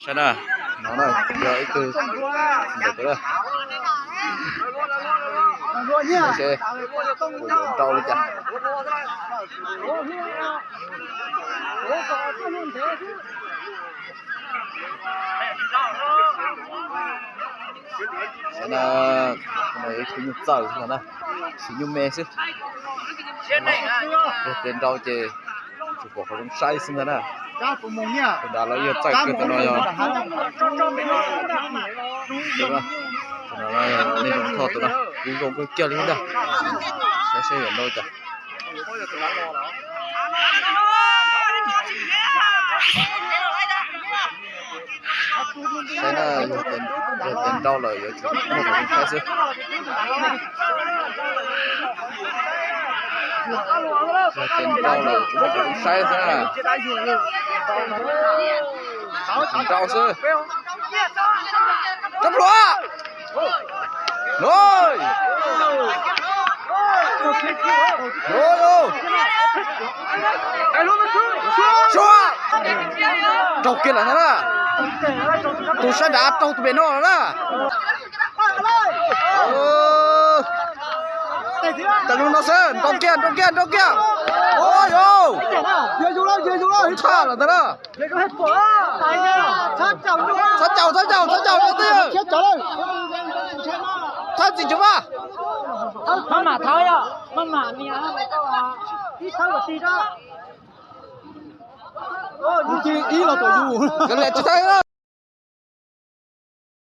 Xem nào, nó này, giờ ít từ được rồi. Ok, cùng trâu đi chả. Xem nào, này khi nhục dở xem nào, khi nhục mê chứ. Tên trâu chè, chụp bộ không sai xem nào. Đó là giờ chạy cái nó rồi. Đúng không? Nó là nên dùng thọt tụi nó, dùng dùng cái kia lên đó. Sẽ hiện đâu chả. Thế là giờ tiền đâu rồi giờ chúng nó cũng phải chứ. Giờ tiền đâu rồi chúng nó cũng sai ra. Tiền đâu chứ. Chấp loa. Rồi. Rồi rồi. Xóa. Trâu kia là thế nào? Tôi sẽ đá trâu tụi bên nó đó. Tao luôn nó sơn, trâu kia. Ôi ôi. Không tha là thế đó. Sát chào nó tiêu. Sát gì chứ mà? Mama tháo ya, mama mía đi tháo cái gì đó. Ý là tụi du. Cái này chứ thấy đó.